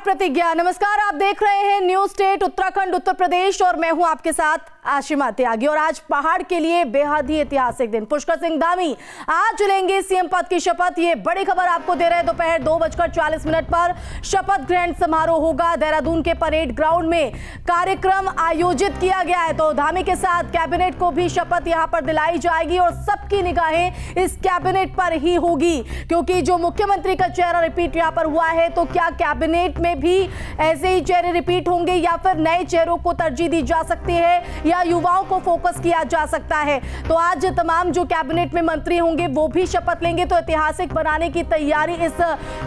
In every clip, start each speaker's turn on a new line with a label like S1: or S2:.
S1: प्रतिज्ञा। नमस्कार, आप देख रहे हैं न्यूज स्टेट उत्तराखंड उत्तर प्रदेश और मैं हूं आपके साथ आशिमा त्यागी। और आज पहाड़ के लिए बेहद ही ऐतिहासिक दिन। पुष्कर सिंह धामी आज लेंगे सीएम पद की शपथ। ये बड़ी खबर आपको दे रहे हैं। दोपहर 2:40 पर शपथ ग्रहण समारोह होगा। देहरादून के परेड ग्राउंड में कार्यक्रम आयोजित किया गया है। तो धामी के साथ कैबिनेट को भी शपथ यहां पर दिलाई जाएगी और सबकी निगाहें इस कैबिनेट पर ही होगी, क्योंकि जो मुख्यमंत्री का चेहरा रिपीट यहां पर हुआ है, तो क्या कैबिनेट में भी ऐसे ही चेहरे रिपीट होंगे या फिर नए चेहरों को तरजीह दी जा सकती है या युवाओं को फोकस किया जा सकता है। तो आज तमाम जो कैबिनेट में मंत्री होंगे वो भी शपथ लेंगे। तो ऐतिहासिक बनाने की तैयारी इस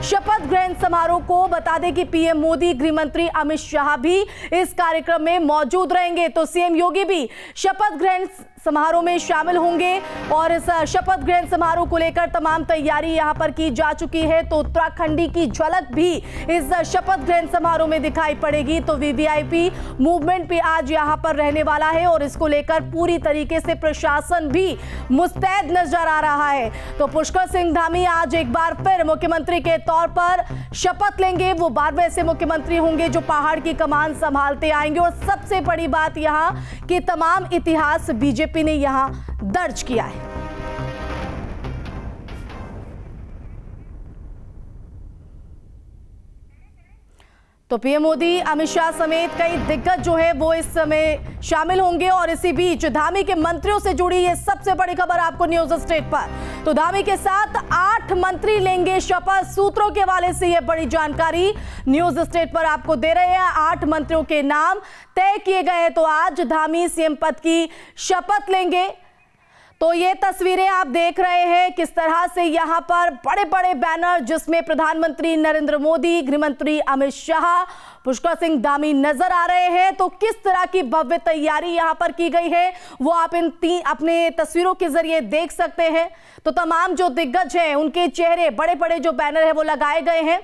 S1: शपथ ग्रहण समारोह को। बता दें कि पीएम मोदी, गृह मंत्री अमित शाह भी इस कार्यक्रम में मौजूद रहेंगे। तो सीएम योगी भी शपथ ग्रहण समारोह में शामिल होंगे और इस शपथ ग्रहण समारोह को लेकर तमाम तैयारी यहां पर की जा चुकी है। तो उत्तराखंडी की झलक भी इस शपथ ग्रहण समारोह में दिखाई पड़ेगी। तो वीवीआईपी मूवमेंट भी आज यहां पर रहने वाला है और इसको लेकर पूरी तरीके से प्रशासन भी मुस्तैद नजर आ रहा है। तो पुष्कर सिंह धामी आज एक बार फिर मुख्यमंत्री के तौर पर शपथ लेंगे। वो 12वें ऐसे मुख्यमंत्री होंगे जो पहाड़ की कमान संभालते आएंगे। और सबसे बड़ी बात यहां कि तमाम इतिहास बीजेपी ने यहां दर्ज किया है। तो पीएम मोदी, अमित शाह समेत कई दिग्गज जो है वो इस समय शामिल होंगे। और इसी बीच धामी के मंत्रियों से जुड़ी ये सबसे बड़ी खबर आपको न्यूज स्टेट पर। तो धामी के साथ 8 मंत्री लेंगे शपथ। सूत्रों के हवाले से ये बड़ी जानकारी न्यूज स्टेट पर आपको दे रहे हैं। 8 मंत्रियों के नाम तय किए गए हैं। तो आज धामी सीएम पद की शपथ लेंगे। तो ये तस्वीरें आप देख रहे हैं किस तरह से यहां पर बड़े बड़े बैनर, जिसमें प्रधानमंत्री नरेंद्र मोदी, गृह मंत्री अमित शाह, पुष्कर सिंह धामी नजर आ रहे हैं। तो किस तरह की भव्य तैयारी यहां पर की गई है वो आप अपने तस्वीरों के जरिए देख सकते हैं। तो तमाम जो दिग्गज हैं उनके चेहरे, बड़े बड़े जो बैनर है वो लगाए गए हैं।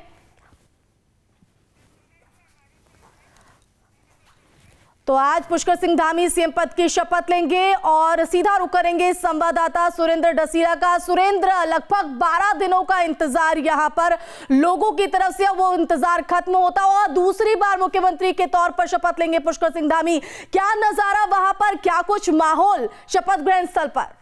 S1: तो आज पुष्कर सिंह धामी सीएम पद की शपथ लेंगे और सीधा रुख करेंगे संवाददाता सुरेंद्र डसीला का। सुरेंद्र, लगभग 12 दिनों का इंतजार यहां पर लोगों की तरफ से, वो इंतजार खत्म होता हुआ दूसरी बार मुख्यमंत्री के तौर पर शपथ लेंगे पुष्कर सिंह धामी। क्या नजारा वहां पर, क्या कुछ माहौल शपथ ग्रहण स्थल पर?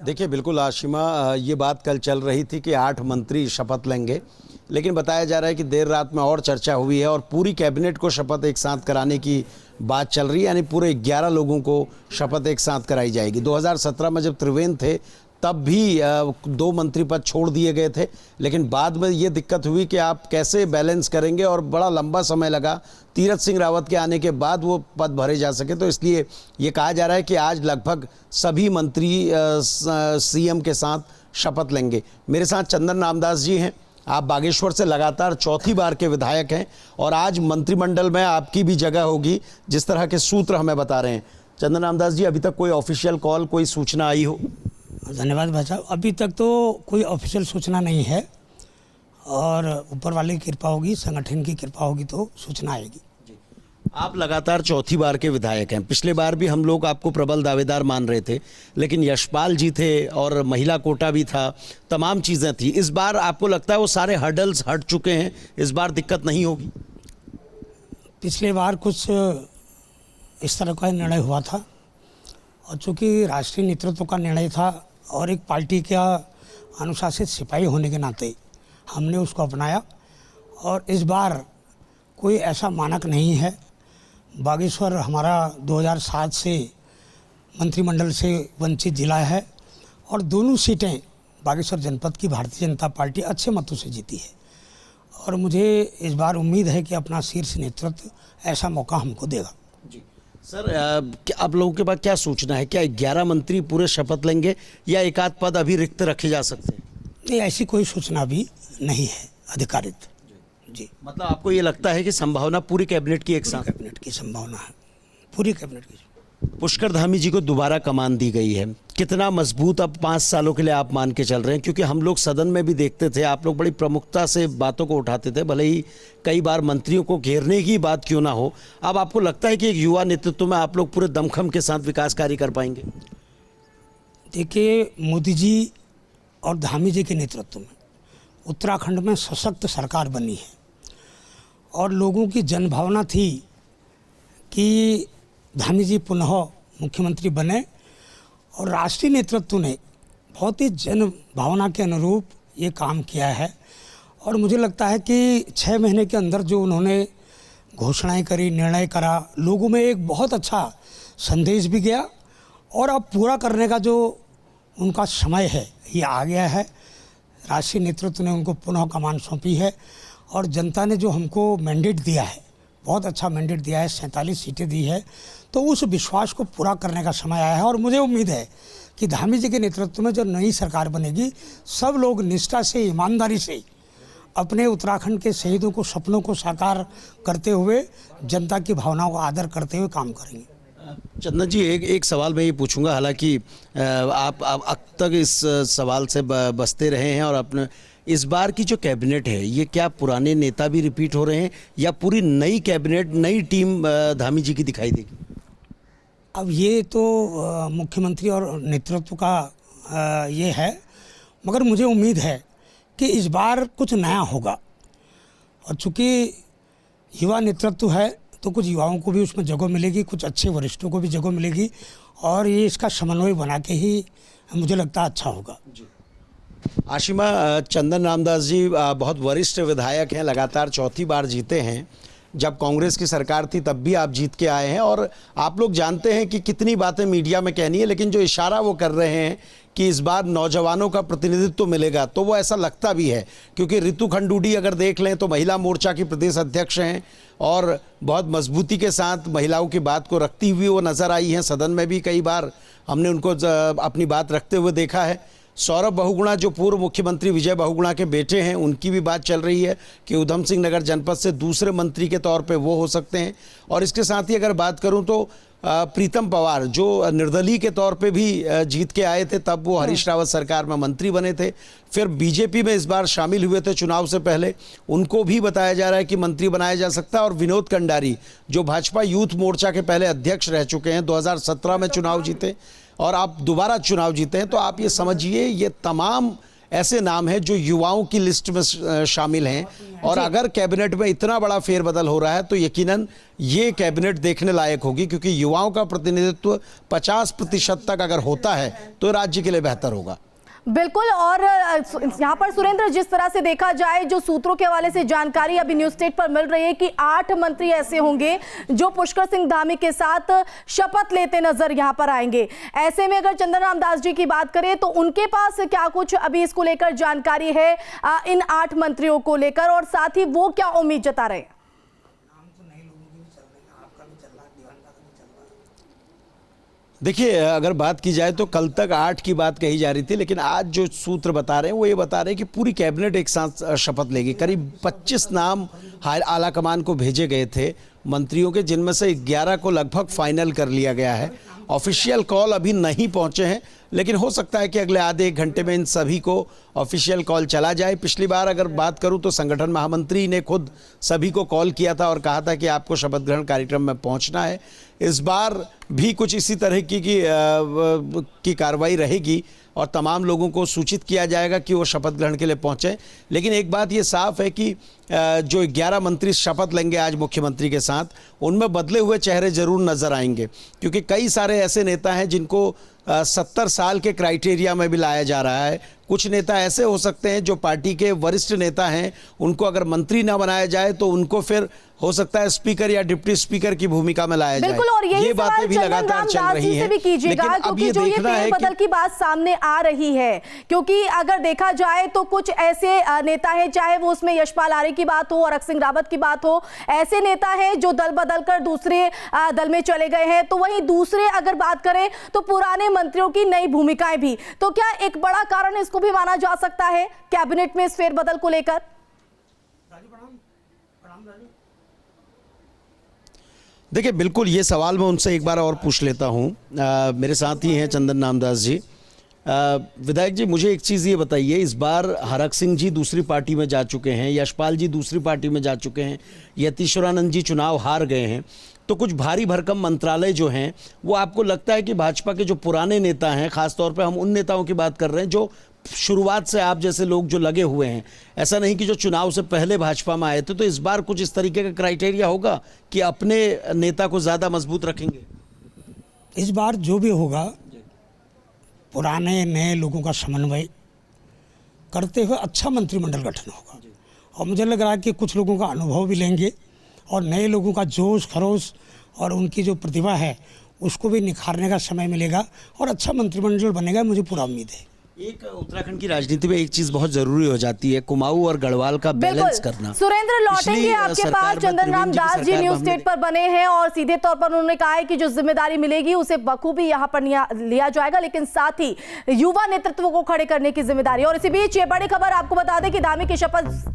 S2: देखिए, बिल्कुल आशिमा, ये बात कल चल रही थी कि 8 मंत्री शपथ लेंगे, लेकिन बताया जा रहा है कि देर रात में और चर्चा हुई है और पूरी कैबिनेट को शपथ एक साथ कराने की बात चल रही है। यानी पूरे 11 लोगों को शपथ एक साथ कराई जाएगी। 2017 में जब त्रिवेंद्र थे तब भी 2 मंत्री पद छोड़ दिए गए थे, लेकिन बाद में ये दिक्कत हुई कि आप कैसे बैलेंस करेंगे और बड़ा लंबा समय लगा तीरथ सिंह रावत के आने के बाद वो पद भरे जा सके। तो इसलिए ये कहा जा रहा है कि आज लगभग सभी मंत्री सीएम के साथ शपथ लेंगे। मेरे साथ चंदन रामदास जी हैं। आप बागेश्वर से लगातार चौथी बार के विधायक हैं और आज मंत्रिमंडल में आपकी भी जगह होगी, जिस तरह के सूत्र हमें बता रहे हैं। चंदन रामदास जी, अभी तक कोई ऑफिशियल कॉल, कोई सूचना आई हो?
S3: धन्यवाद भाई साहब। अभी तक तो कोई ऑफिशियल सूचना नहीं है और ऊपर वाले की कृपा होगी, संगठन की कृपा होगी तो सूचना आएगी।
S2: आप लगातार चौथी बार के विधायक हैं। पिछले बार भी हम लोग आपको प्रबल दावेदार मान रहे थे, लेकिन यशपाल जी थे और महिला कोटा भी था, तमाम चीज़ें थी। इस बार आपको लगता है वो सारे हर्डल्स हट चुके हैं, इस बार दिक्कत नहीं होगी?
S3: पिछले बार कुछ इस तरह का निर्णय हुआ था और चूँकि राष्ट्रीय नेतृत्व का निर्णय था और एक पार्टी का अनुशासित सिपाही होने के नाते हमने उसको अपनाया। और इस बार कोई ऐसा मानक नहीं है। बागेश्वर हमारा 2007 से मंत्रिमंडल से वंचित जिला है और दोनों सीटें बागेश्वर जनपद की भारतीय जनता पार्टी अच्छे मतों से जीती है। और मुझे इस बार उम्मीद है कि अपना शीर्ष नेतृत्व ऐसा मौका हमको देगा।
S2: जी सर, आप लोगों के पास क्या सूचना है? क्या 11 मंत्री पूरे शपथ लेंगे या एक आध पद अभी रिक्त रखे जा सकते हैं?
S3: नहीं, ऐसी कोई सूचना भी नहीं है अधिकारित। जी,
S2: मतलब आपको ये लगता है कि संभावना पूरी कैबिनेट की एक साथ?
S3: कैबिनेट की संभावना है, पूरी कैबिनेट की।
S2: पुष्कर धामी जी को दोबारा कमान दी गई है, कितना मजबूत अब 5 सालों के लिए आप मान के चल रहे हैं? क्योंकि हम लोग सदन में भी देखते थे, आप लोग बड़ी प्रमुखता से बातों को उठाते थे, भले ही कई बार मंत्रियों को घेरने की बात क्यों ना हो। अब आपको लगता है कि एक युवा नेतृत्व में आप लोग पूरे दमखम के साथ विकास कार्य कर पाएंगे?
S3: देखिए, मोदी जी और धामी जी के नेतृत्व में उत्तराखंड में सशक्त सरकार बनी है और लोगों की जनभावना थी कि धामी जी पुनः मुख्यमंत्री बने और राष्ट्रीय नेतृत्व ने बहुत ही जन भावना के अनुरूप ये काम किया है। और मुझे लगता है कि 6 महीने के अंदर जो उन्होंने घोषणाएं करी, निर्णय करा, लोगों में एक बहुत अच्छा संदेश भी गया और अब पूरा करने का जो उनका समय है ये आ गया है। राष्ट्रीय नेतृत्व ने उनको पुनः कमान सौंपी है और जनता ने जो हमको मैंडेट दिया है, बहुत अच्छा मैंडेट दिया है, 47 सीटें दी है, तो उस विश्वास को पूरा करने का समय आया है। और मुझे उम्मीद है कि धामी जी के नेतृत्व में जो नई सरकार बनेगी, सब लोग निष्ठा से, ईमानदारी से अपने उत्तराखंड के शहीदों को, सपनों को साकार करते हुए, जनता की भावनाओं का आदर करते हुए काम करेंगे।
S2: चंदन जी, एक सवाल मैं ये पूछूंगा, हालांकि आप अब तक इस सवाल से बचते रहे हैं, और अपने इस बार की जो कैबिनेट है ये क्या पुराने नेता भी रिपीट हो रहे हैं या पूरी नई कैबिनेट, नई टीम धामी जी की दिखाई देगी?
S3: अब ये तो मुख्यमंत्री और नेतृत्व का ये है, मगर मुझे उम्मीद है कि इस बार कुछ नया होगा। और चूँकि युवा नेतृत्व है तो कुछ युवाओं को भी उसमें जगह मिलेगी, कुछ अच्छे वरिष्ठों को भी जगह मिलेगी, और ये इसका समन्वय बना के ही मुझे लगता है अच्छा होगा।
S2: आशिमा, चंदन रामदास जी बहुत वरिष्ठ विधायक हैं, लगातार 4थी बार जीते हैं। जब कांग्रेस की सरकार थी तब भी आप जीत के आए हैं, और आप लोग जानते हैं कि कितनी बातें मीडिया में कहनी है, लेकिन जो इशारा वो कर रहे हैं कि इस बार नौजवानों का प्रतिनिधित्व मिलेगा, तो वो ऐसा लगता भी है। क्योंकि रितु खंडूडी अगर देख लें तो महिला मोर्चा की प्रदेश अध्यक्ष हैं और बहुत मजबूती के साथ महिलाओं की बात को रखती हुई वो नज़र आई हैं। सदन में भी कई बार हमने उनको अपनी बात रखते हुए देखा है। सौरभ बहुगुणा जो पूर्व मुख्यमंत्री विजय बहुगुणा के बेटे हैं, उनकी भी बात चल रही है कि उधम सिंह नगर जनपद से दूसरे मंत्री के तौर पे वो हो सकते हैं। और इसके साथ ही अगर बात करूं तो प्रीतम पवार जो निर्दलीय के तौर पे भी जीत के आए थे, तब वो हरीश रावत सरकार में मंत्री बने थे, फिर बीजेपी में इस बार शामिल हुए थे चुनाव से पहले, उनको भी बताया जा रहा है कि मंत्री बनाया जा सकता है। और विनोद कंडारी जो भाजपा यूथ मोर्चा के पहले अध्यक्ष रह चुके हैं, 2017 में चुनाव जीते और आप दोबारा चुनाव जीते हैं, तो आप ये समझिए ये तमाम ऐसे नाम हैं जो युवाओं की लिस्ट में शामिल हैं। और अगर कैबिनेट में इतना बड़ा फेरबदल हो रहा है तो यकीनन ये कैबिनेट देखने लायक होगी, क्योंकि युवाओं का प्रतिनिधित्व 50% तक अगर होता है तो राज्य के लिए बेहतर होगा।
S1: बिल्कुल। और यहाँ पर सुरेंद्र, जिस तरह से देखा जाए, जो सूत्रों के हवाले से जानकारी अभी न्यूज स्टेट पर मिल रही है कि 8 मंत्री ऐसे होंगे जो पुष्कर सिंह धामी के साथ शपथ लेते नजर यहाँ पर आएंगे। ऐसे में अगर चंदन रामदास जी की बात करें तो उनके पास क्या कुछ अभी इसको लेकर जानकारी है, इन 8 मंत्रियों को लेकर, और साथ ही वो क्या उम्मीद जता रहे हैं?
S2: देखिए, अगर बात की जाए तो कल तक 8 की बात कही जा रही थी, लेकिन आज जो सूत्र बता रहे हैं वो ये बता रहे हैं कि पूरी कैबिनेट एक साथ शपथ लेगी। करीब 25 नाम आला कमान को भेजे गए थे मंत्रियों के, जिनमें से 11 को लगभग फाइनल कर लिया गया है। ऑफिशियल कॉल अभी नहीं पहुंचे हैं, लेकिन हो सकता है कि अगले आधे 1 घंटे में इन सभी को ऑफिशियल कॉल चला जाए। पिछली बार अगर बात करूं तो संगठन महामंत्री ने खुद सभी को कॉल किया था और कहा था कि आपको शपथ ग्रहण कार्यक्रम में पहुंचना है। इस बार भी कुछ इसी तरह की कार्रवाई रहेगी और तमाम लोगों को सूचित किया जाएगा कि वो शपथ ग्रहण के लिए पहुंचे। लेकिन एक बात ये साफ है कि जो 11 मंत्री शपथ लेंगे आज मुख्यमंत्री के साथ, उनमें बदले हुए चेहरे जरूर नजर आएंगे, क्योंकि कई सारे ऐसे नेता हैं जिनको 70 साल के क्राइटेरिया में भी लाया जा रहा है। कुछ नेता ऐसे हो सकते हैं जो पार्टी के वरिष्ठ नेता हैं, उनको अगर मंत्री ना बनाया जाए तो उनको फिर हो सकता है स्पीकर या डिप्टी स्पीकर की भूमिका में लाया जाए।
S1: बिल्कुल, और यही
S2: ये बातें भी लगातार चल रही हैं।
S1: भी कीजिएगा, क्योंकि जो ये फेरबदल की बात सामने आ रही है, क्योंकि अगर देखा जाए तो कुछ ऐसे नेता हैं, चाहे वो उसमें यशपाल आर्य की बात हो, अरक सिंह रावत की बात हो, ऐसे नेता हैं जो दल बदल कर दूसरे दल में चले गए हैं। तो वहीं दूसरे अगर बात करें तो पुराने मंत्रियों की नई भूमिकाएं भी, तो क्या एक बड़ा कारण इसको भी माना जा सकता है कैबिनेट में इस फेरबदल को लेकर?
S2: देखिए, बिल्कुल ये सवाल मैं उनसे एक बार और पूछ लेता हूँ। मेरे साथ ही हैं चंदन रामदास जी। विधायक जी, मुझे एक चीज़ ये बताइए, इस बार हरक सिंह जी दूसरी पार्टी में जा चुके हैं, यशपाल जी दूसरी पार्टी में जा चुके हैं, यतीश्वरानंद जी चुनाव हार गए हैं, तो कुछ भारी भरकम मंत्रालय जो हैं वो आपको लगता है कि भाजपा के जो पुराने नेता हैं, खासतौर पे हम उन नेताओं की बात कर रहे हैं जो शुरुआत से आप जैसे लोग जो लगे हुए हैं, ऐसा नहीं कि जो चुनाव से पहले भाजपा में आए थे, तो इस बार कुछ इस तरीके का क्राइटेरिया होगा कि अपने नेता को ज़्यादा मजबूत रखेंगे?
S3: इस बार जो भी होगा पुराने नए लोगों का समन्वय करते हुए अच्छा मंत्रिमंडल गठन होगा। और मुझे लग रहा है कि कुछ लोगों का अनुभव भी लेंगे और नए लोगों का जोश खरोश और उनकी जो प्रतिभा है उसको भी निखारने का समय मिलेगा और अच्छा मंत्रिमंडल बनेगा, मुझे पूरा उम्मीद है।
S2: एक उत्तराखंड की राजनीति में एक चीज बहुत जरूरी हो जाती है, कुमाऊं और गढ़वाल का बैलेंस करना।
S1: सुरेंद्र लौटेंगे आपके पास। चंदन राम दास जी न्यूज स्टेट पर बने हैं और सीधे तौर पर उन्होंने कहा है कि जो जिम्मेदारी मिलेगी उसे बखूबी यहां पर लिया जाएगा, लेकिन साथ ही युवा नेतृत्व को खड़े करने की जिम्मेदारी। और इसी बीच ये बड़ी खबर आपको बता दें कि धामी की शपथ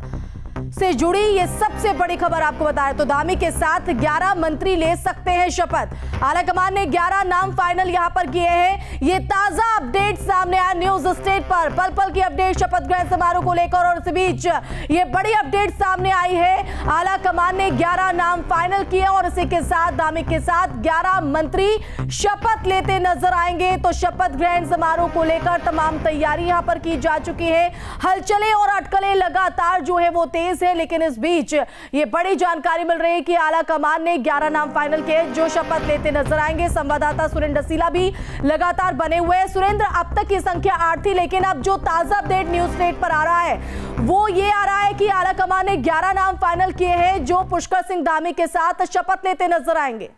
S1: से जुड़ी ये सबसे बड़ी खबर आपको बताएं तो धामी के साथ 11 मंत्री ले सकते हैं शपथ। आलाकमान ने 11 नाम फाइनल यहां पर किए हैं। ये ताजा अपडेट सामने आया न्यूज स्टेट पर, पल पल की अपडेट शपथ ग्रहण समारोह को लेकर। और इस बीच ये बड़ी अपडेट सामने आई है, आलाकमान ने 11 नाम फाइनल किए और इसी के साथ धामी के साथ 11 मंत्री शपथ लेते नजर आएंगे। तो शपथ ग्रहण समारोह को लेकर तमाम तैयारी यहां पर की जा चुकी है। हलचलें और अटकलें लगातार जो है वो तेज है, लेकिन इस बीच ये बड़ी जानकारी मिल रही है कि आला कमान ने 11 नाम फाइनल किए जो शपथ लेते नजर आएंगे। संवाददाता सुरेंद्र सीला भी लगातार बने हुए हैं। सुरेंद्र, अब तक ये संख्या 8 थी, लेकिन अब जो ताजा अपडेट न्यूज स्टेट पर आ रहा है वो ये आ रहा है कि आला कमान ने 11 नाम फाइनल किए हैं जो पुष्कर सिंह धामी के साथ शपथ लेते नजर आएंगे।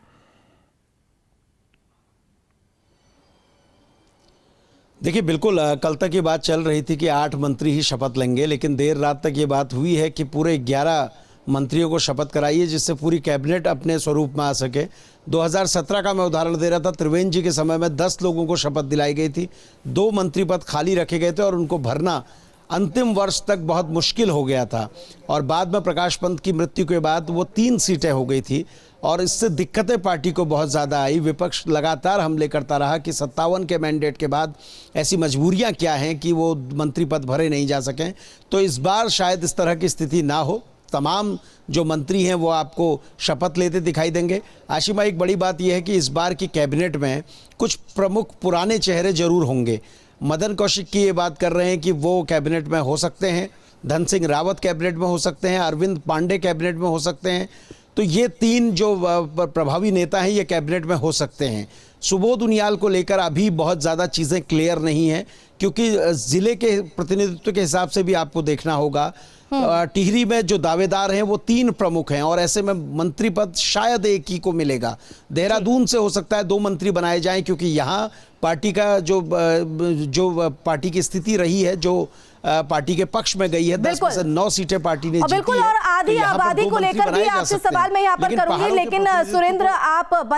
S2: देखिए, बिल्कुल कल तक ये बात चल रही थी कि 8 मंत्री ही शपथ लेंगे, लेकिन देर रात तक ये बात हुई है कि पूरे 11 मंत्रियों को शपथ कराइए जिससे पूरी कैबिनेट अपने स्वरूप में आ सके। 2017 का मैं उदाहरण दे रहा था, त्रिवेंद्र जी के समय में 10 लोगों को शपथ दिलाई गई थी, 2 मंत्री पद खाली रखे गए थे और उनको भरना अंतिम वर्ष तक बहुत मुश्किल हो गया था। और बाद में प्रकाश पंत की मृत्यु के बाद वो 3 सीटें हो गई थी और इससे दिक्कतें पार्टी को बहुत ज़्यादा आई। विपक्ष लगातार हमले करता रहा कि 57 के मैंडेट के बाद ऐसी मजबूरियां क्या हैं कि वो मंत्री पद भरे नहीं जा सकें। तो इस बार शायद इस तरह की स्थिति ना हो, तमाम जो मंत्री हैं वो आपको शपथ लेते दिखाई देंगे। आशिमा, एक बड़ी बात यह है कि इस बार की कैबिनेट में कुछ प्रमुख पुराने चेहरे जरूर होंगे। मदन कौशिक की ये बात कर रहे हैं कि वो कैबिनेट में हो सकते हैं, धन सिंह रावत कैबिनेट में हो सकते हैं, अरविंद पांडे कैबिनेट में हो सकते हैं। तो ये 3 जो प्रभावी नेता हैं ये कैबिनेट में हो सकते हैं। सुबोध उनियाल को लेकर अभी बहुत ज़्यादा चीज़ें क्लियर नहीं हैं, क्योंकि ज़िले के प्रतिनिधित्व के हिसाब से भी आपको देखना होगा। टिहरी में जो दावेदार हैं वो 3 प्रमुख हैं और ऐसे में मंत्री पद शायद एक ही को मिलेगा। देहरादून से हो सकता है 2 मंत्री बनाए जाएं, क्योंकि यहाँ पार्टी का जो पार्टी की स्थिति रही है, जो पार्टी के पक्ष में गई है, 10 में से 9 सीटें पार्टी ने जीती है।
S1: बिल्कुल, और आधी आबादी को लेकर भी आपसे सवाल मैं यहाँ पर करूंगी, लेकिन सुरेंद्र आप